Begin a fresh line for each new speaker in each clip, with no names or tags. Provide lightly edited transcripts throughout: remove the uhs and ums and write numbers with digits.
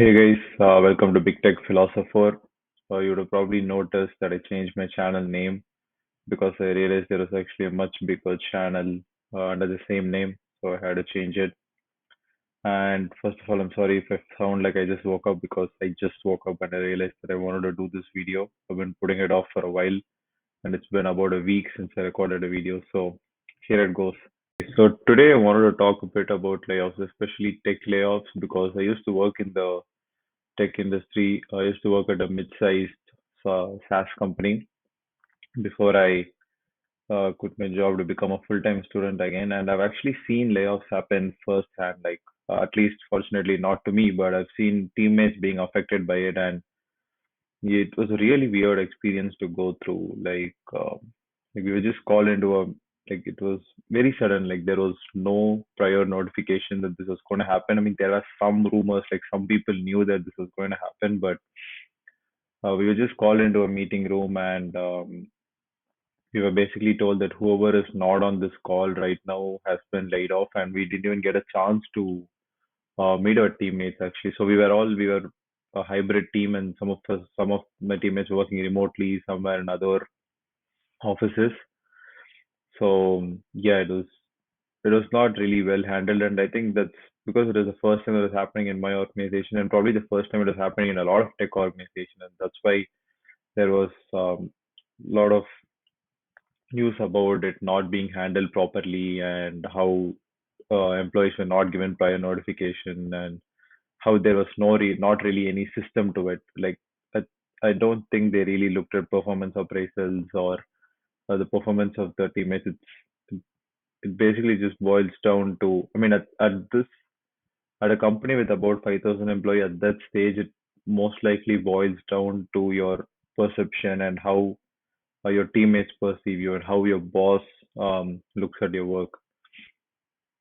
Hey guys, welcome to Big Tech Philosopher. You would have probably noticed that I changed my channel name because I realized there was actually a much bigger channel under the same name, so I had to change it. And first of all, I'm sorry if I sound like I just woke up because I just woke up and I realized that I wanted to do this video. I've been putting it off for a while, and it's been about a week since I recorded a video, so here it goes. So today I wanted to talk a bit about layoffs, especially tech layoffs, because I used to work in the tech industry. I used to work at a mid-sized SaaS company before I quit my job to become a full-time student again. And I've actually seen layoffs happen firsthand. Like, at least fortunately not to me, but I've seen teammates being affected by it, and it was a really weird experience to go through. Like we were just called into a like it was very sudden. Like there was no prior notification that this was going to happen. I mean, there are some rumors, like some people knew that this was going to happen, but we were just called into a meeting room, and we were basically told that whoever is not on this call right now has been laid off, and we didn't even get a chance to meet our teammates actually. So we were a hybrid team, and some of my teammates were working remotely somewhere in other offices. So yeah, it was not really well handled, and I think that's because it was the first time it was happening in my organization, and probably the first time it was happening in a lot of tech organizations, and that's why there was a lot of news about it not being handled properly and how employees were not given prior notification and how there was not really any system to it. Like I, I don't think they really looked at performance appraisals or the performance of the teammates. It basically just boils down to, I mean, at a company with about 5,000 employees at that stage, it most likely boils down to your perception and how your teammates perceive you and how your boss looks at your work.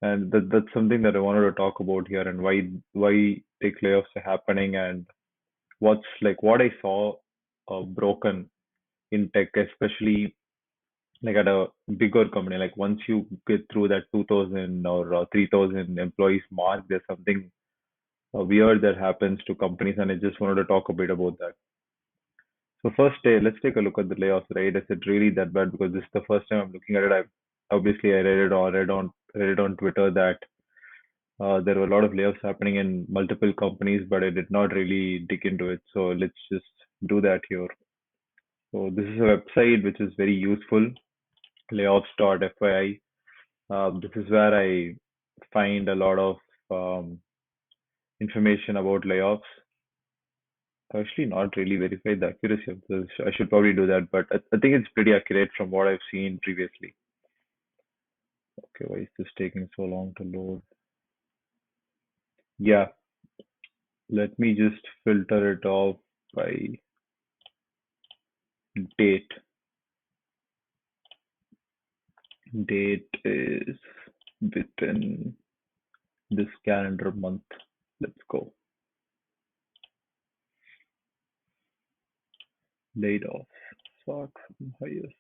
And that's something that I wanted to talk about here, and why tech layoffs are happening, and what I saw broken in tech, especially like at a bigger company. Like once you get through that 2,000 or 3,000 employees mark, there's something weird that happens to companies, and I just wanted to talk a bit about that. So first, let's take a look at the layoffs, right? Is it really that bad? Because this is the first time I'm looking at it. I read it on Twitter that there were a lot of layoffs happening in multiple companies, but I did not really dig into it. So let's just do that here. So this is a website which is very useful, layoffs.fyi. This is where I find a lot of um, information about layoffs. Actually, not really verified the accuracy of this. I should probably do that, but I think it's pretty accurate from what I've seen previously. Okay, why is this taking so long to load? Yeah, let me just filter it off by date. Date is within this calendar month. Let's go. Laid off. Sort from highest.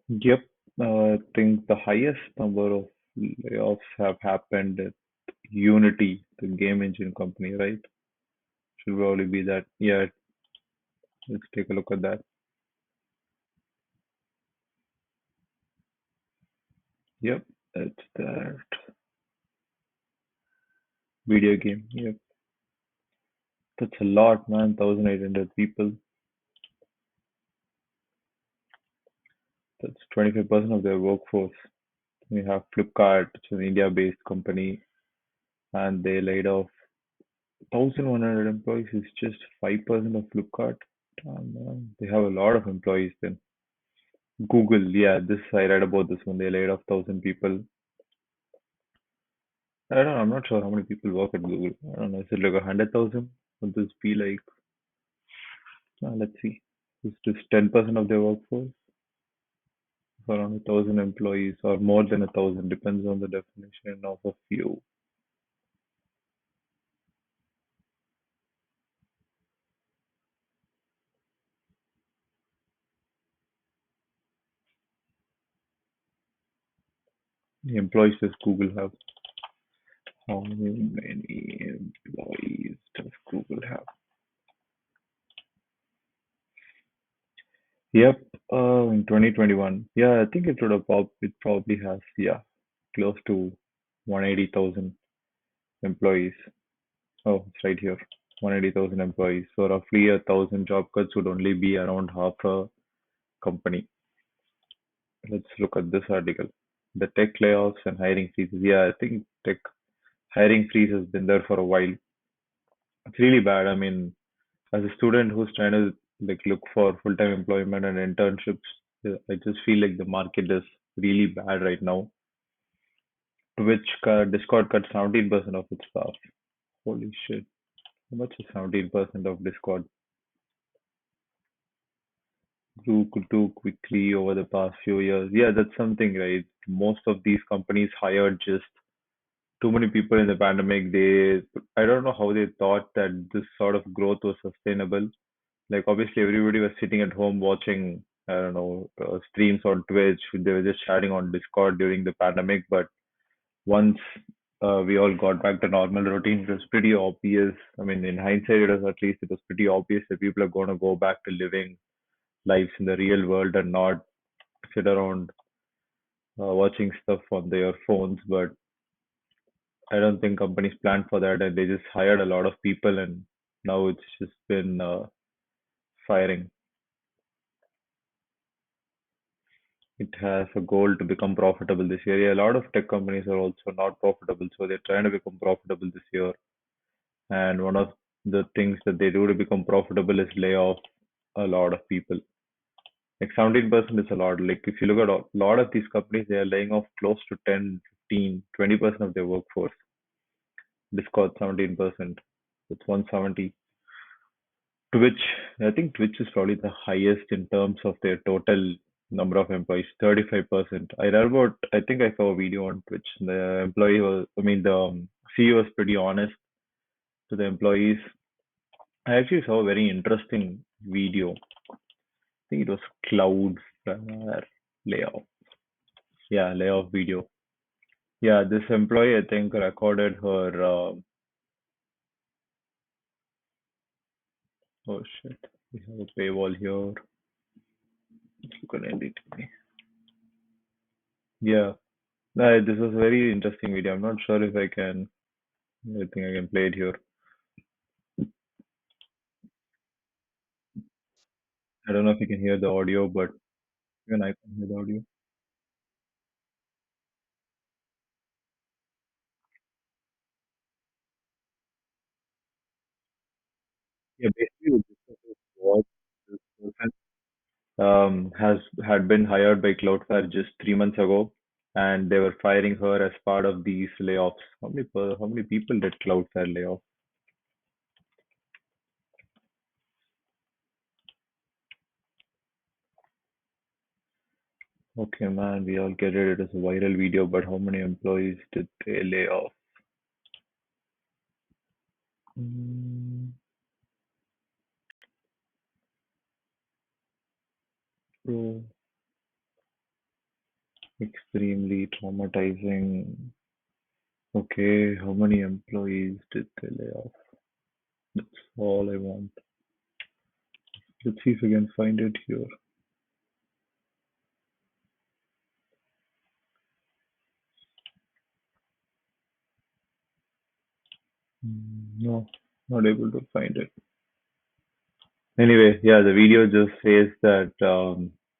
Yep. I think the highest number of layoffs have happened at Unity, the game engine company, right? Should probably be that. Yeah, let's take a look at that. Yep, it's that video game. Yep, that's a lot, man. 1,800 people. That's 25% of their workforce. We have Flipkart, which is an India-based company, and they laid off 1,100 employees. It's just 5% of Flipkart. They have a lot of employees then. Google, yeah, this I read about this one. They laid off 1,000 people. I don't know. I'm not sure how many people work at Google. I don't know. Is it like 100,000? Would this be like? Let's see. Is this 10% of their workforce? Around 1,000 employees, or more than 1,000, depends on the definition of a few. The employees does Google have? How many employees does Google have? Yep, in 2021. Yeah, I think it probably has, yeah, close to 180,000 employees. Oh, it's right here. 180,000 employees. So roughly 1,000 job cuts would only be around half a company. Let's look at this article. The tech layoffs and hiring freezes. Yeah, I think tech hiring freeze has been there for a while. It's really bad. I mean, as a student who's trying to like look for full-time employment and internships, I just feel like the market is really bad right now. To which Discord cut 17% of its staff. Holy shit! How much is 17% of Discord? Grew too quickly over the past few years. Yeah, that's something, right? Most of these companies hired just too many people in the pandemic. I don't know how they thought that this sort of growth was sustainable. Like obviously everybody was sitting at home watching, I don't know, streams on Twitch. They were just chatting on Discord during the pandemic. But once we all got back to normal routine, it was pretty obvious. I mean, in hindsight, it was pretty obvious that people are going to go back to living lives in the real world and not sit around watching stuff on their phones. But I don't think companies planned for that, and they just hired a lot of people, and now it's just been firing. It has a goal to become profitable this year. Yeah, a lot of tech companies are also not profitable, so they're trying to become profitable this year. And one of the things that they do to become profitable is lay off a lot of people. Like 17% is a lot. Like if you look at a lot of these companies, they are laying off close to 10, 15, 20% of their workforce. Discord 17%. It's 170. Twitch, I think Twitch is probably the highest in terms of their total number of employees, 35%. I think I saw a video on Twitch. The CEO was pretty honest to the employees. I actually saw a very interesting video. I think it was Cloudflare layoff. Yeah, layoff video. Yeah, this employee, I think, recorded her. Oh shit, we have a paywall here. Let's look at NDT. Yeah, this was a very interesting video. I'm not sure if I can. I think I can play it here. I don't know if you can hear the audio, but even I can hear the audio. Yeah, basically, what this person has had been hired by Cloudflare just 3 months ago, and they were firing her as part of these layoffs. How many people did Cloudflare lay off? Okay, man, we all get it. It is a viral video, but how many employees did they lay off? Mm, so extremely traumatizing. Okay, how many employees did they lay off? That's all I want. Let's see if we can find it here. No, not able to find it. Anyway, yeah, the video just says that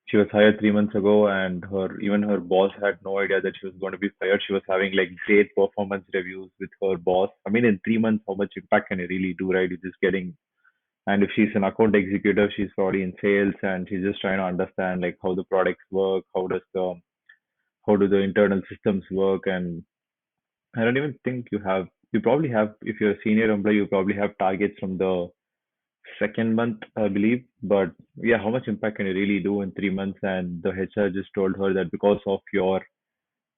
she was hired 3 months ago, and her boss had no idea that she was going to be fired. She was having like great performance reviews with her boss. I mean, in 3 months, how much impact can you really do, right? You're just getting, and if she's an account executive, she's probably in sales, and she's just trying to understand like how the products work, how do the internal systems work, and I don't even think you probably have, if you're a senior employee, you probably have targets from the second month, I believe. But yeah, how much impact can you really do in 3 months? And the HR just told her that because of your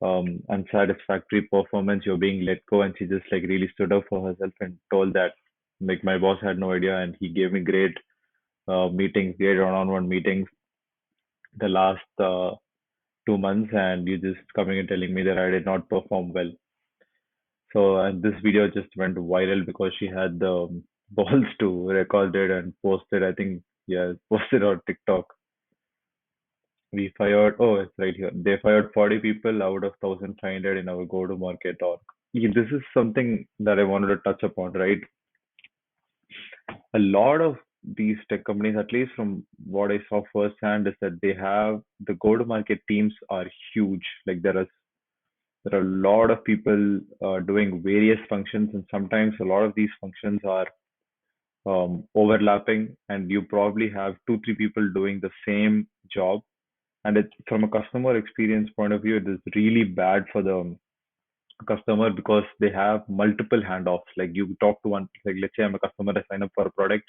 unsatisfactory performance, you're being let go. And she just like really stood up for herself and told that like my boss had no idea, and he gave me great meetings, great one-on-one meetings the last 2 months, and you just coming and telling me that I did not perform well. So, and this video just went viral because she had the balls to record it and post it. I think, yeah, posted on TikTok. We fired, oh, it's right here. They fired 40 people out of 1,500 in our go-to-market org. Yeah, this is something that I wanted to touch upon, right? A lot of these tech companies, at least from what I saw firsthand, is that they have the go-to-market teams are huge. Like there are a lot of people doing various functions, and sometimes a lot of these functions are overlapping, and you probably have two, three people doing the same job. And it's from a customer experience point of view, it is really bad for the customer because they have multiple handoffs. Like you talk to one, like let's say I'm a customer, I sign up for a product.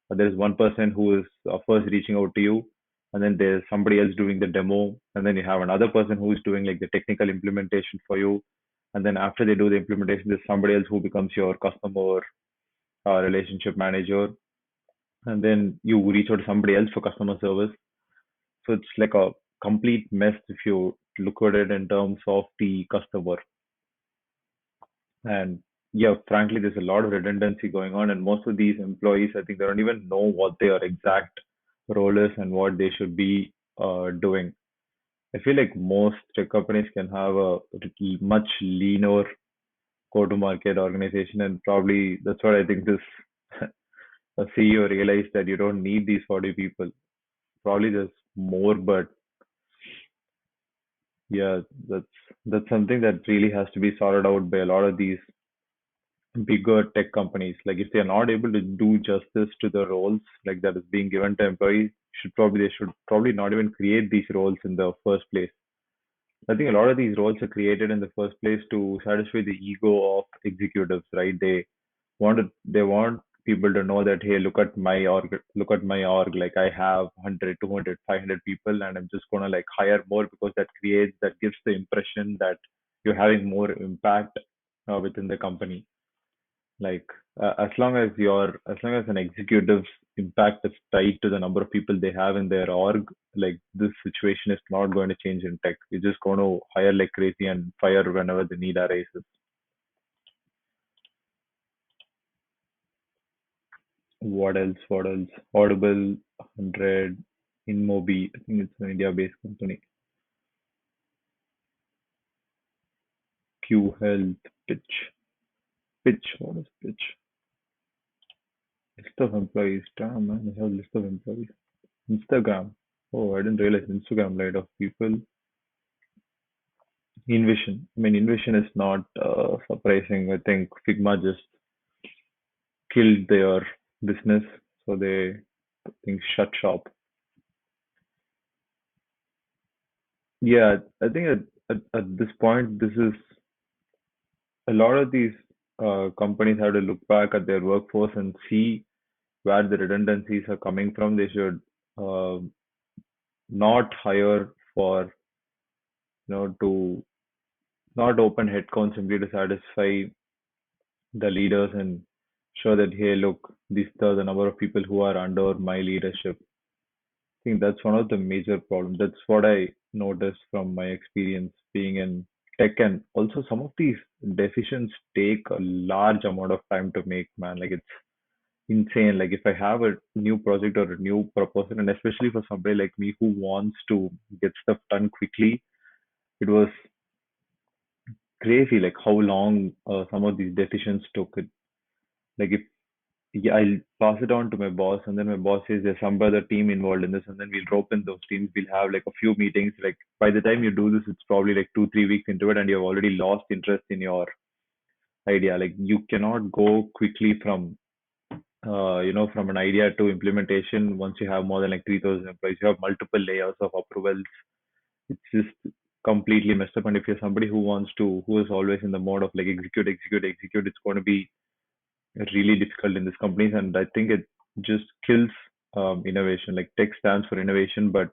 There's one person who is first reaching out to you, and then there's somebody else doing the demo, and then you have another person who is doing like the technical implementation for you. And then after they do the implementation, there's somebody else who becomes your customer relationship manager, and then you reach out to somebody else for customer service. So it's like a complete mess if you look at it in terms of the customer. And yeah, frankly, there's a lot of redundancy going on, and most of these employees, I think they don't even know what their exact role is and what they should be doing. I feel like most tech companies can have a much leaner go-to-market organization, and probably that's what I think this CEO realized that you don't need these 40 people. Probably there's more, but yeah, that's something that really has to be sorted out by a lot of these bigger tech companies. Like if they are not able to do justice to the roles like that is being given to employees, they should probably not even create these roles in the first place. I think a lot of these roles are created in the first place to satisfy the ego of executives, right? They want people to know that hey, look at my org, like I have 100, 200, 500 people, and I'm just gonna like hire more because that gives the impression that you're having more impact within the company. Like as long as an executive's impact is tied to the number of people they have in their org, like this situation is not going to change in tech. You're just going to hire like crazy and fire whenever the need arises. What else? What else? Audible, 100, InMobi. I think it's an India-based company. Q Health, Pitch. Pitch. What is Pitch? List of employees. Damn man, I have list of employees. Instagram. Oh, I didn't realize Instagram laid off people. Invision. I mean, Invision is not surprising. I think Figma just killed their business, so they I think shut shop. Yeah, I think at this point, this is a lot of these companies have to look back at their workforce and see where the redundancies are coming from. They should uh, not hire for to not open headcount simply to satisfy the leaders and show that hey, look, these are the number of people who are under my leadership. I think that's one of the major problems. That's what I noticed from my experience being in tech, and also some of these decisions take a large amount of time to make, man. Like it's insane. Like if I have a new project or a new proposal, and especially for somebody like me who wants to get stuff done quickly, it was crazy like how long some of these decisions took. It like if yeah, I'll pass it on to my boss, and then my boss says there's some other team involved in this, and then we'll rope in those teams. We'll have like a few meetings. Like by the time you do this, it's probably like 2, 3 weeks into it, and you've already lost interest in your idea. Like you cannot go quickly from from an idea to implementation once you have more than like 3,000 employees. You have multiple layers of approvals. It's just completely messed up. And if you're somebody who is always in the mode of like execute, execute, execute, it's going to be really difficult in these companies, and I think it just kills innovation. Like tech stands for innovation, but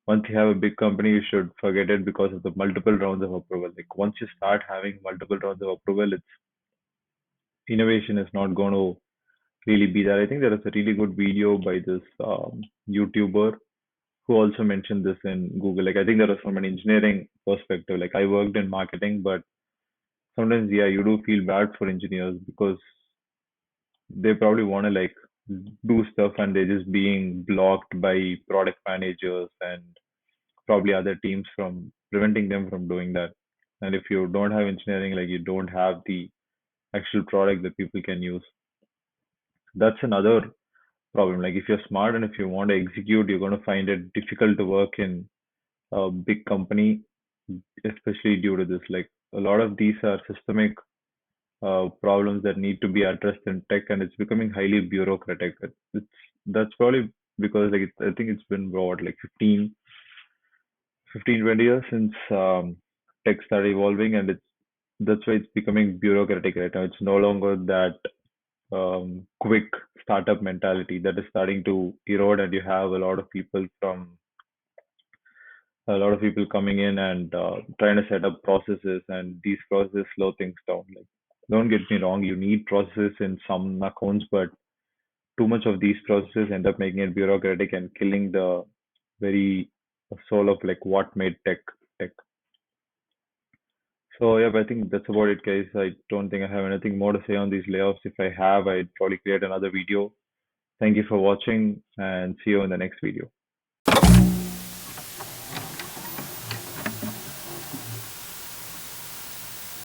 once you have a big company, you should forget it because of the multiple rounds of approval. Like once you start having multiple rounds of approval, it's innovation is not going to really be there. I think there is a really good video by this YouTuber who also mentioned this in Google. Like I think that was from an engineering perspective. Like I worked in marketing, but sometimes, yeah, you do feel bad for engineers because they probably want to like do stuff and they're just being blocked by product managers and probably other teams from preventing them from doing that. And if you don't have engineering, like you don't have the actual product that people can use. That's another problem. Like if you're smart and if you want to execute, you're going to find it difficult to work in a big company, especially due to this. Like a lot of these are systemic problems that need to be addressed in tech, and it's becoming highly bureaucratic. That's probably because like I think it's been what like 20 years since tech started evolving, and it's that's why it's becoming bureaucratic right now. It's no longer that quick startup mentality that is starting to erode, and you have a lot of people coming in and trying to set up processes, and these processes slow things down. Like, don't get me wrong, you need processes in some accounts, but too much of these processes end up making it bureaucratic and killing the very soul of like what made tech. So yeah, I think that's about it, guys. I don't think I have anything more to say on these layoffs. If I have, I'd probably create another video. Thank you for watching and see you in the next video.